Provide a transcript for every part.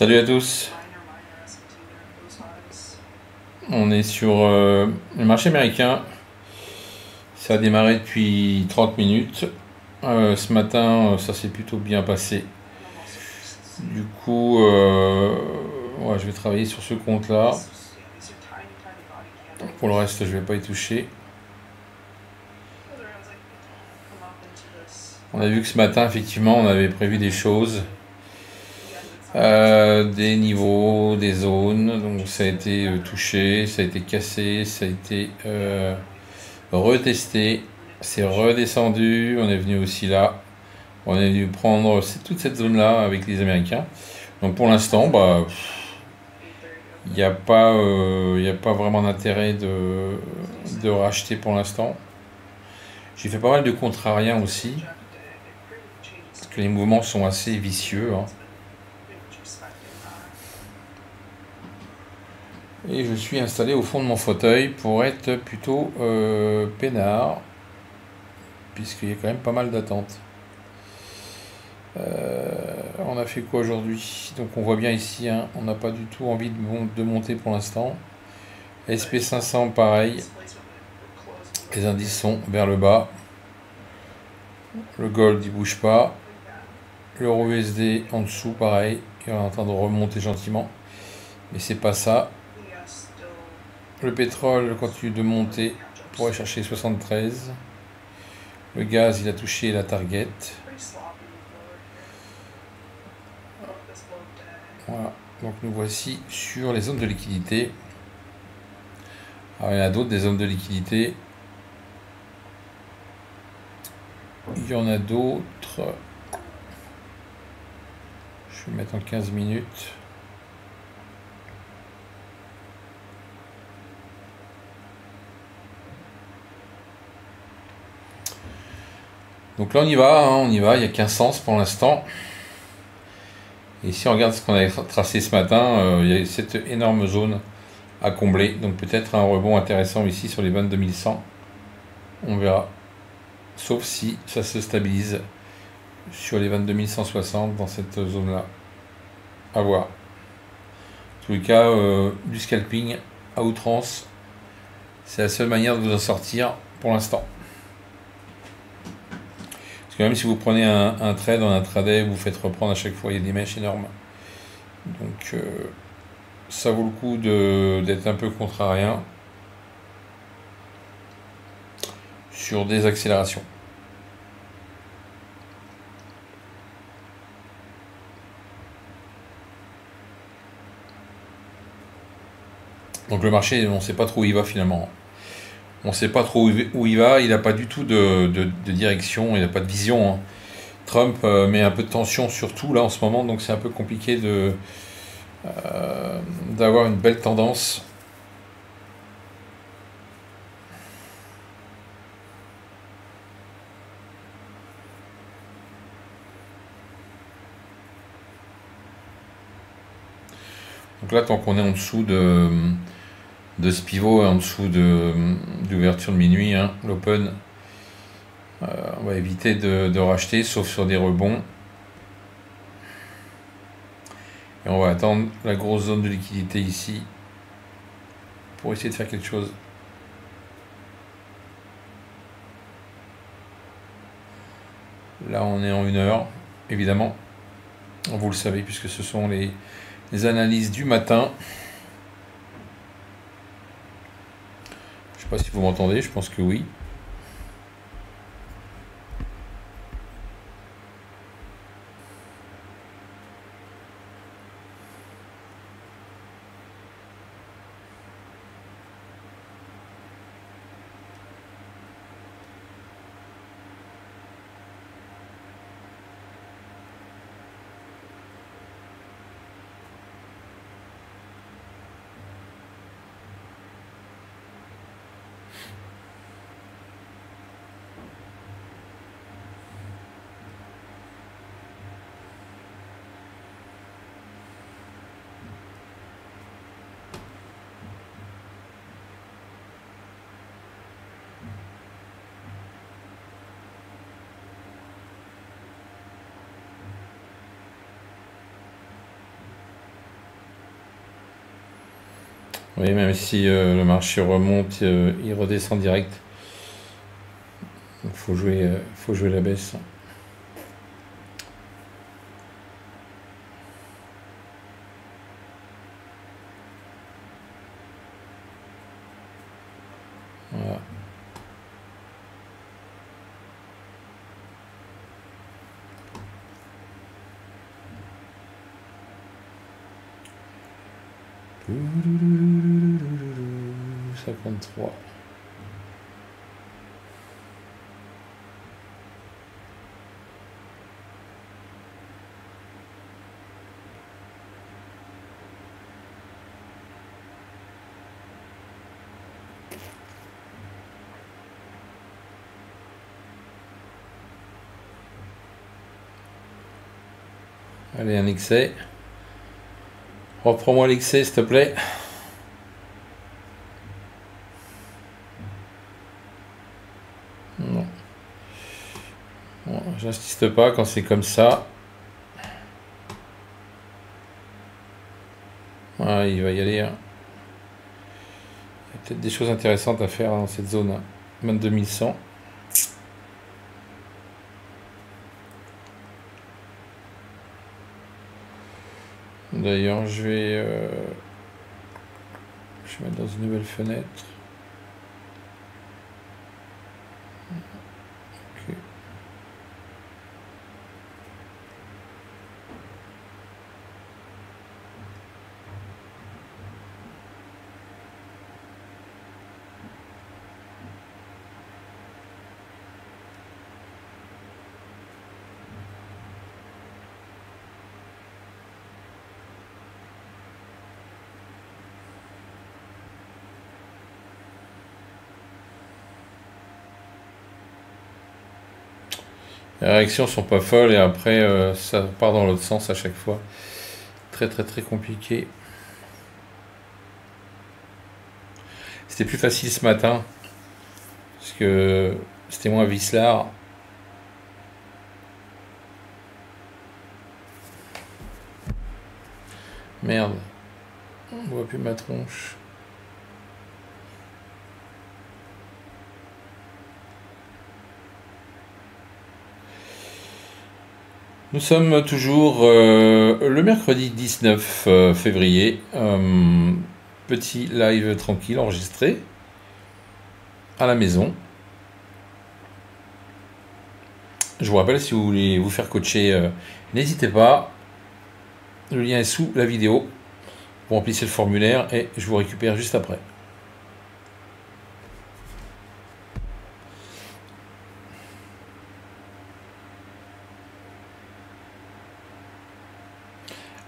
Salut à tous, on est sur le marché américain. Ça a démarré depuis 30 minutes. Ce matin, ça s'est plutôt bien passé. Du coup, ouais, je vais travailler sur ce compte-là. Pour le reste, je vais pas y toucher. On a vu que ce matin, effectivement, on avait prévu des choses. Des niveaux, des zones, donc ça a été touché, ça a été cassé, ça a été retesté, c'est redescendu, on est venu aussi là, on est venu prendre toute cette zone-là avec les Américains. Donc pour l'instant, bah, il n'y a pas vraiment d'intérêt de racheter pour l'instant. J'ai fait pas mal de contrariens aussi, parce que les mouvements sont assez vicieux, hein. Et je suis installé au fond de mon fauteuil pour être plutôt peinard, puisqu'il y a quand même pas mal d'attentes. On a fait quoi aujourd'hui? Donc on voit bien ici, hein, on n'a pas du tout envie de monter pour l'instant. SP500 pareil, les indices sont vers le bas. Le gold il bouge pas. L'euro USD en dessous pareil, il est en train de remonter gentiment. Mais c'est pas ça. Le pétrole continue de monter pour aller chercher 73. Le gaz il a touché la target. Voilà, donc nous voici sur les zones de liquidité. Alors il y en a d'autres des zones de liquidité. Il y en a d'autres. Je vais mettre en 15 minutes. Donc là on y va, hein, on y va, il n'y a qu'un sens pour l'instant. Et si on regarde ce qu'on a tracé ce matin, il y a cette énorme zone à combler. Donc peut-être un rebond intéressant ici sur les 22 100. On verra. Sauf si ça se stabilise sur les 22 160 dans cette zone-là. À voir. En tous les cas, du scalping à outrance, c'est la seule manière de vous en sortir pour l'instant. Parce que même si vous prenez un trade en intraday, vous faites reprendre à chaque fois, il y a des mèches énormes. Donc ça vaut le coup d'être un peu contrariant sur des accélérations. Donc le marché, on ne sait pas trop où il va finalement. On ne sait pas trop où il va, il n'a pas du tout de direction, il n'a pas de vision, hein. Trump met un peu de tension sur tout là en ce moment, donc c'est un peu compliqué d'avoir une belle tendance. Donc là, tant qu'on est en dessous de ce pivot, en dessous d'ouverture de minuit, hein, l'open, on va éviter de racheter, sauf sur des rebonds. Et on va attendre la grosse zone de liquidité ici pour essayer de faire quelque chose. Là, on est en 1 heure, évidemment. Vous le savez, puisque ce sont les analyses du matin. Je ne sais pas si vous m'entendez, je pense que oui. Oui, même si le marché remonte, il redescend direct. Il faut jouer la baisse. Voilà. « 53. Allez, un excès. Reprends-moi l'excès, s'il te plaît. Non. Bon, j'insiste pas quand c'est comme ça. Voilà, il va y aller. Hein. Il y a peut-être des choses intéressantes à faire dans cette zone. 22 100. D'ailleurs, je vais mettre dans une nouvelle fenêtre. Okay. Les réactions sont pas folles et après ça part dans l'autre sens à chaque fois. Très très très compliqué. C'était plus facile ce matin parce que c'était moins vicelard. Merde, on voit plus ma tronche. Nous sommes toujours le mercredi 19 février. Petit live tranquille enregistré à la maison. Je vous rappelle, si vous voulez vous faire coacher, n'hésitez pas. Le lien est sous la vidéo. Vous remplissez le formulaire et je vous récupère juste après.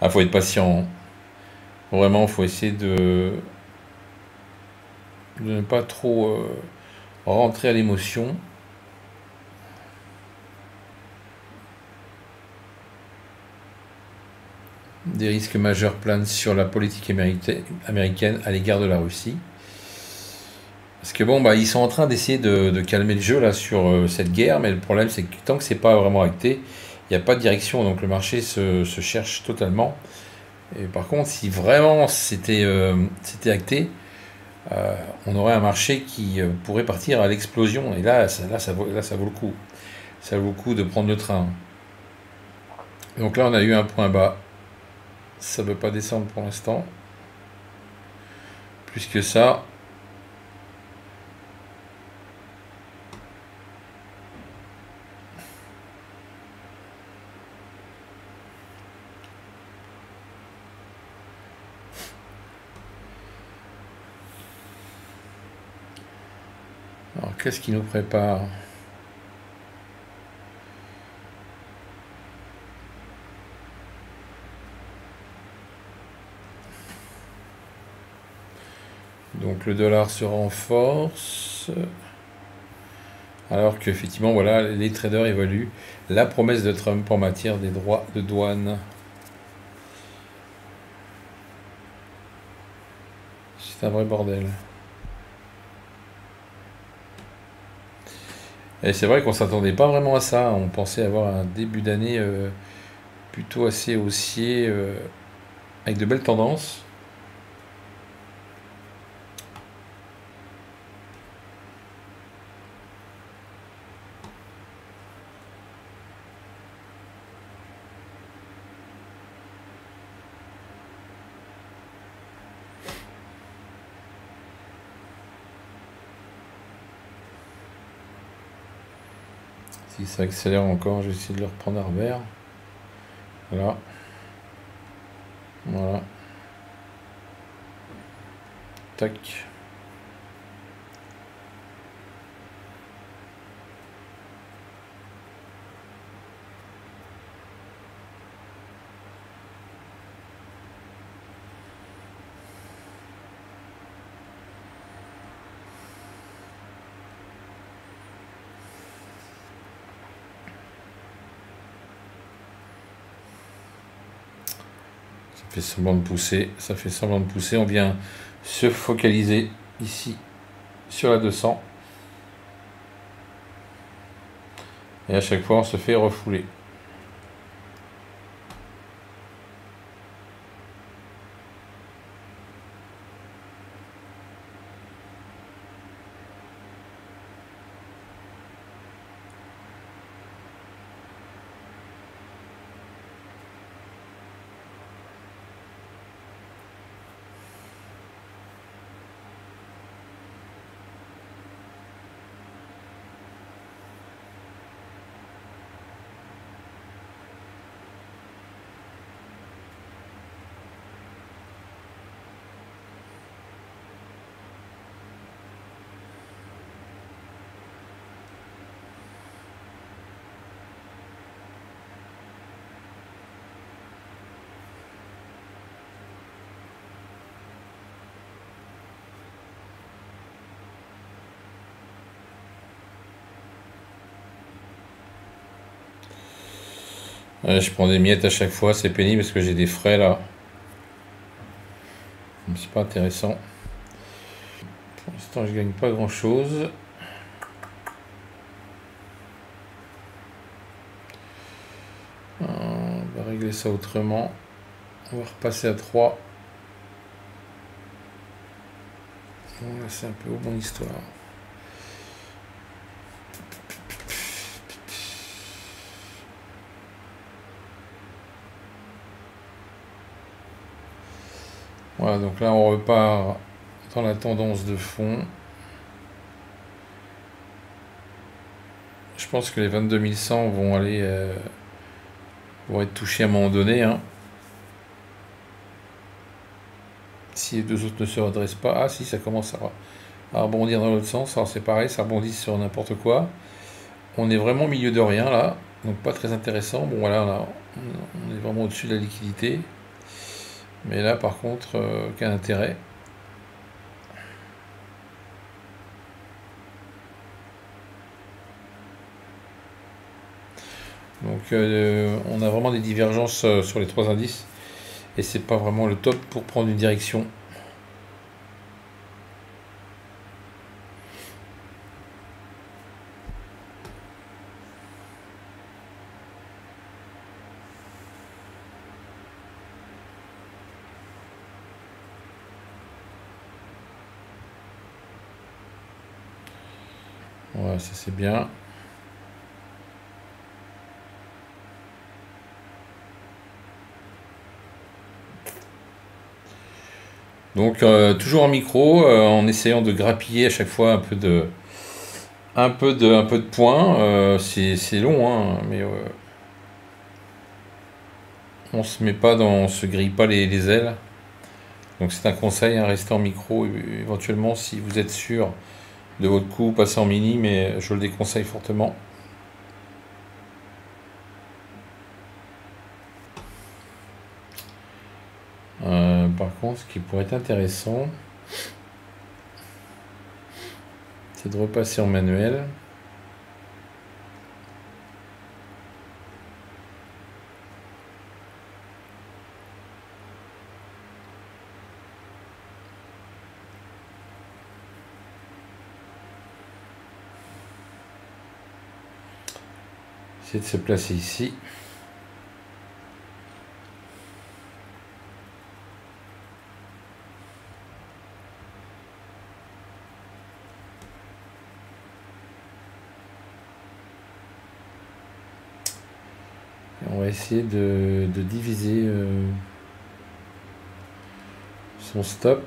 Ah, faut être patient. Vraiment, faut essayer de ne pas trop rentrer à l'émotion. Des risques majeurs planent sur la politique américaine à l'égard de la Russie. Parce que bon, bah, ils sont en train d'essayer de calmer le jeu là sur cette guerre, mais le problème c'est que tant que c'est pas vraiment acté, il n'y a pas de direction, donc le marché se cherche totalement. Et par contre, si vraiment c'était acté, on aurait un marché qui pourrait partir à l'explosion. Et là, ça vaut le coup. Ça vaut le coup de prendre le train. Donc là, on a eu un point bas. Ça ne veut pas descendre pour l'instant. Plus que ça. Alors, qu'est-ce qui nous prépare ? Donc le dollar se renforce. Alors qu'effectivement, voilà, les traders évaluent la promesse de Trump en matière des droits de douane. C'est un vrai bordel. Et c'est vrai qu'on s'attendait pas vraiment à ça. On pensait avoir un début d'année plutôt assez haussier, avec de belles tendances. Si ça accélère encore, je vais essayer de le reprendre à revers. Voilà. Voilà. Tac. Ça fait semblant de pousser, ça fait semblant de pousser. On vient se focaliser ici sur la 200. Et à chaque fois, on se fait refouler. Je prends des miettes à chaque fois, c'est pénible parce que j'ai des frais là. C'est pas intéressant. Pour l'instant, je gagne pas grand chose. On va régler ça autrement. On va repasser à 3. Bon, là, c'est un peu au bon histoire. Voilà, donc là on repart dans la tendance de fond. Je pense que les 22 100 vont aller vont être touchés à un moment donné. Hein. Si les deux autres ne se redressent pas. Ah si, ça commence à rebondir dans l'autre sens. Alors c'est pareil, ça rebondit sur n'importe quoi. On est vraiment au milieu de rien là. Donc pas très intéressant. Bon voilà, là, on est vraiment au-dessus de la liquidité. Mais là par contre, aucun intérêt. Donc on a vraiment des divergences sur les trois indices. Et c'est pas vraiment le top pour prendre une direction. Voilà, ça c'est bien. Donc toujours en micro, en essayant de grappiller à chaque fois un peu de points. C'est long, hein, mais on se met pas on se grille pas les ailes. Donc c'est un conseil, hein, restez en micro éventuellement si vous êtes sûr de votre coup, passez en mini, mais je le déconseille fortement. Par contre, ce qui pourrait être intéressant, c'est de repasser en manuel. Essayer de se placer ici. On va essayer de diviser son stop.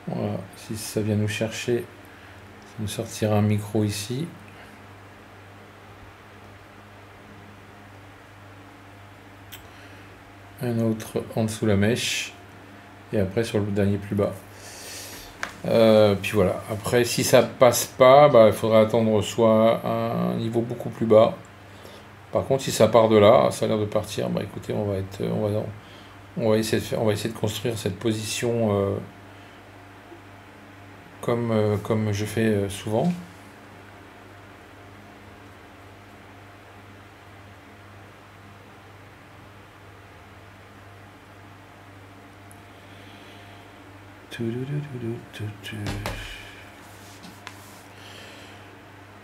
Voilà, si ça vient nous chercher, ça nous sortira un micro ici. Un autre en dessous la mèche. Et après sur le dernier plus bas. Puis voilà, après si ça passe pas, il faudra attendre soit un niveau beaucoup plus bas. Par contre si ça part de là, ça a l'air de partir, écoutez, on va essayer de construire cette position comme je fais souvent.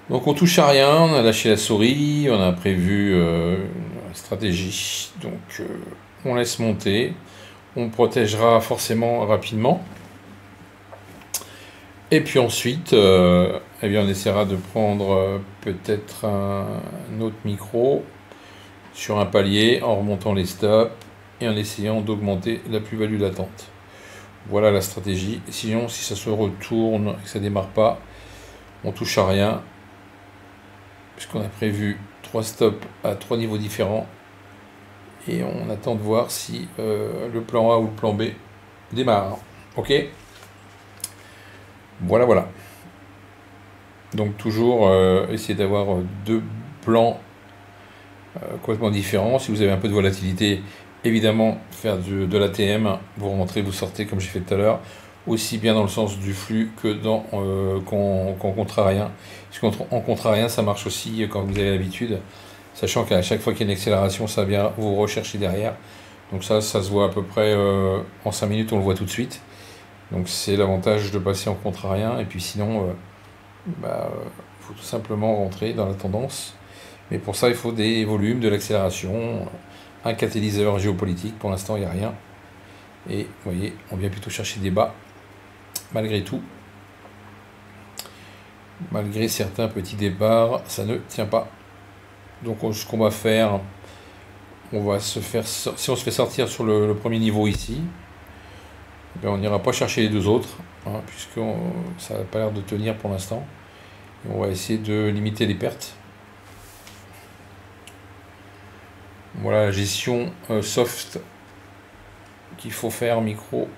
Donc on touche à rien, on a lâché la souris, on a prévu une stratégie, donc on laisse monter, on protégera forcément rapidement. Et puis ensuite, eh bien on essaiera de prendre peut-être un autre micro sur un palier en remontant les stops et en essayant d'augmenter la plus-value latente. Voilà la stratégie. Sinon, si ça se retourne et que ça ne démarre pas, on touche à rien, puisqu'on a prévu 3 stops à 3 niveaux différents. Et on attend de voir si le plan A ou le plan B démarre. Ok ? Voilà, voilà. Donc toujours essayer d'avoir 2 plans complètement différents. Si vous avez un peu de volatilité, évidemment, faire de l'ATM, vous rentrez, vous sortez, comme j'ai fait tout à l'heure, aussi bien dans le sens du flux que qu'en contrarien. Parce qu'en contrarien, ça marche aussi quand vous avez l'habitude, sachant qu'à chaque fois qu'il y a une accélération, ça vient vous rechercher derrière. Donc ça se voit à peu près en 5 minutes, on le voit tout de suite. Donc c'est l'avantage de passer en contrarien. Et puis sinon, faut tout simplement rentrer dans la tendance. Mais pour ça, il faut des volumes, de l'accélération, un catalyseur géopolitique. Pour l'instant, il n'y a rien. Et vous voyez, on vient plutôt chercher des bas, malgré tout. Malgré certains petits départs, ça ne tient pas. Donc ce qu'on va faire, si on se fait sortir sur le premier niveau ici, on n'ira pas chercher les 2 autres, puisque ça n'a pas l'air de tenir pour l'instant. On va essayer de limiter les pertes. Voilà la gestion soft qu'il faut faire micro.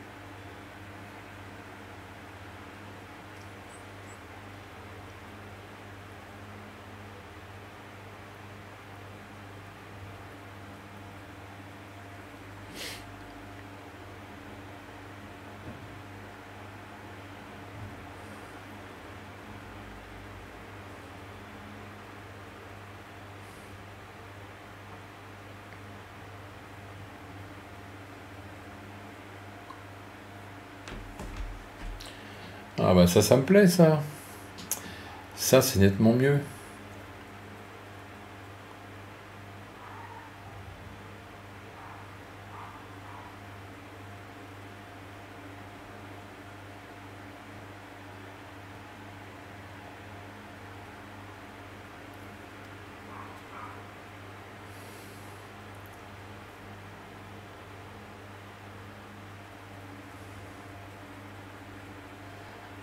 Ah ça me plaît ça. Ça c'est nettement mieux.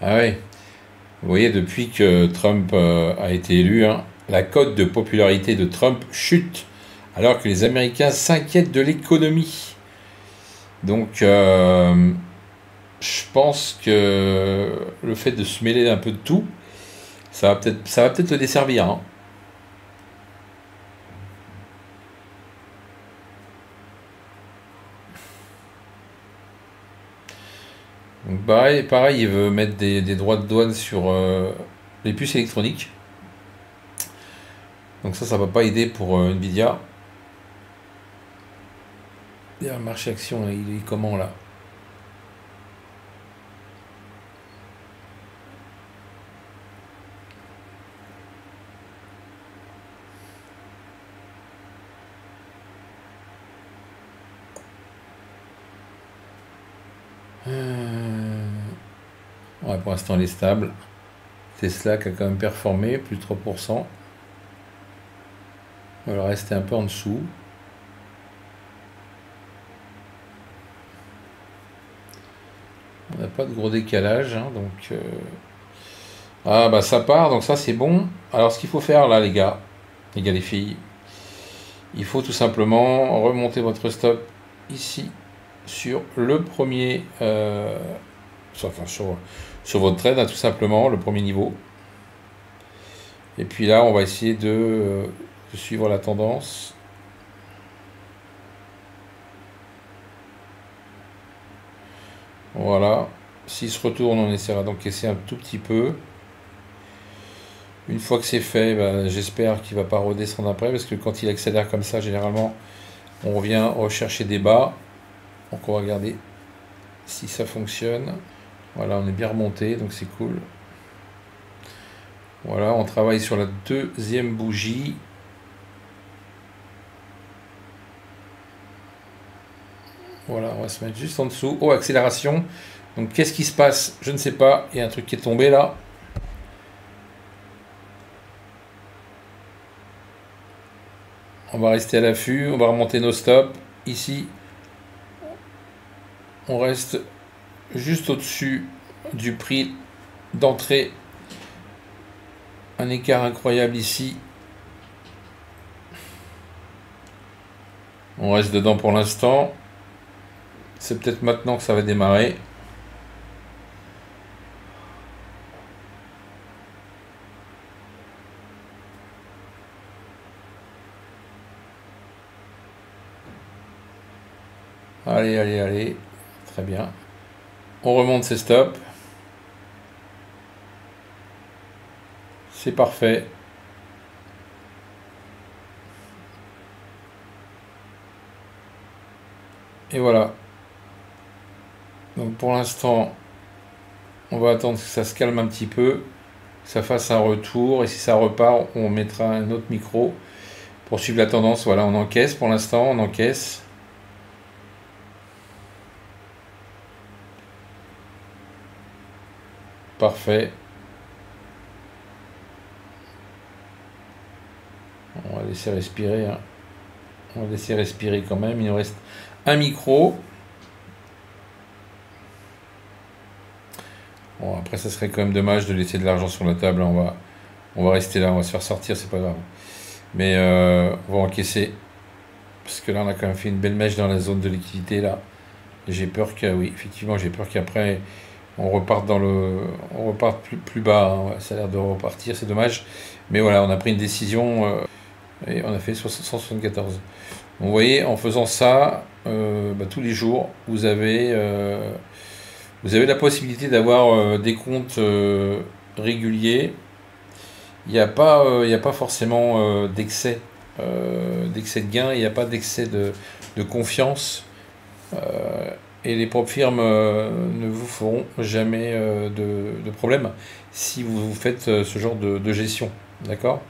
Ah ouais. Vous voyez, depuis que Trump a été élu, la cote de popularité de Trump chute, alors que les Américains s'inquiètent de l'économie. Donc, je pense que le fait de se mêler un peu de tout, ça va peut-être le desservir. Donc pareil, il veut mettre des droits de douane sur les puces électroniques. Donc ça va pas aider pour Nvidia. Le marché action, il est comment là? Ouais, pour l'instant, elle est stable. Tesla qui a quand même performé, plus de 3%. On va rester un peu en dessous. On a pas de gros décalage, hein, donc... Ah bah ça part, donc ça c'est bon. Alors ce qu'il faut faire là les gars, les filles, il faut tout simplement remonter votre stop ici sur le premier, sur votre trade, hein, tout simplement, le premier niveau. Et puis là on va essayer de suivre la tendance. Voilà, s'il se retourne on essaiera d'encaisser un tout petit peu. Une fois que c'est fait, ben, j'espère qu'il ne va pas redescendre après, parce que quand il accélère comme ça, généralement, on revient rechercher des bas. Donc on va regarder si ça fonctionne. Voilà, on est bien remonté, donc c'est cool. Voilà, on travaille sur la deuxième bougie. Voilà, on va se mettre juste en dessous. Oh, accélération. Donc qu'est-ce qui se passe? Je ne sais pas. Il y a un truc qui est tombé là. On va rester à l'affût, on va remonter nos stops. Ici, on reste juste au-dessus du prix d'entrée. Un écart incroyable ici. On reste dedans pour l'instant. C'est peut-être maintenant que ça va démarrer. Allez, allez, allez. Très bien. On remonte ses stops. C'est parfait. Et voilà. Donc pour l'instant, on va attendre que ça se calme un petit peu, que ça fasse un retour. Et si ça repart, on mettra un autre micro pour suivre la tendance. Voilà, on encaisse pour l'instant, on encaisse. Parfait. On va laisser respirer. Hein. On va laisser respirer quand même. Il nous reste un micro. Bon, après, ça serait quand même dommage de laisser de l'argent sur la table. On va rester là. On va se faire sortir. C'est pas grave. Mais on va encaisser. Parce que là, on a quand même fait une belle mèche dans la zone de liquidité. Là. J'ai peur que... Oui, effectivement, j'ai peur qu'après... On repart plus bas, hein. Ça a l'air de repartir, c'est dommage. Mais voilà, on a pris une décision et on a fait 174. Donc, vous voyez, en faisant ça, tous les jours, vous avez la possibilité d'avoir des comptes réguliers. Il n'y a pas forcément d'excès de gains, il n'y a pas d'excès de confiance. Et les propres firmes ne vous feront jamais de problème si vous faites ce genre de gestion. D'accord?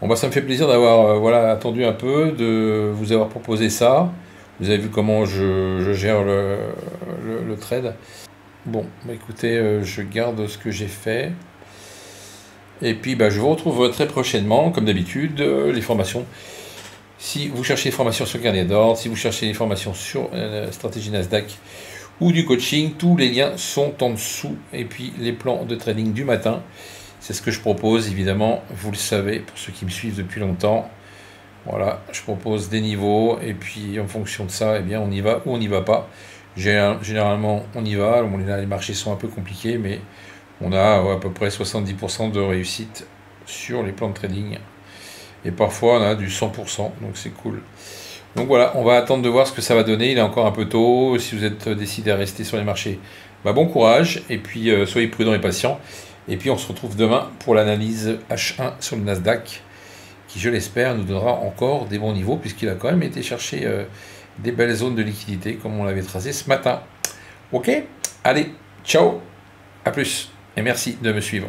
Bon, bah, ça me fait plaisir d'avoir voilà, attendu un peu, de vous avoir proposé ça. Vous avez vu comment je gère le trade. Bon, bah, écoutez, je garde ce que j'ai fait. Et puis bah, je vous retrouve très prochainement, comme d'habitude, les formations. Si vous cherchez des formations sur carnet d'ordre, si vous cherchez des formations sur la stratégie Nasdaq ou du coaching, tous les liens sont en dessous. Et puis les plans de trading du matin, c'est ce que je propose, évidemment, vous le savez, pour ceux qui me suivent depuis longtemps. Voilà, je propose des niveaux, et puis en fonction de ça, eh bien, on y va ou on n'y va pas. Généralement, on y va. Bon, là, les marchés sont un peu compliqués, mais on a à peu près 70% de réussite sur les plans de trading. Et parfois, on a du 100%, donc c'est cool. Donc voilà, on va attendre de voir ce que ça va donner. Il est encore un peu tôt. Si vous êtes décidé à rester sur les marchés, bah bon courage. Et puis, soyez prudents et patients. Et puis, on se retrouve demain pour l'analyse H1 sur le Nasdaq, qui, je l'espère, nous donnera encore des bons niveaux, puisqu'il a quand même été chercher des belles zones de liquidité, comme on l'avait tracé ce matin. Ok? Allez, ciao, à plus, et merci de me suivre.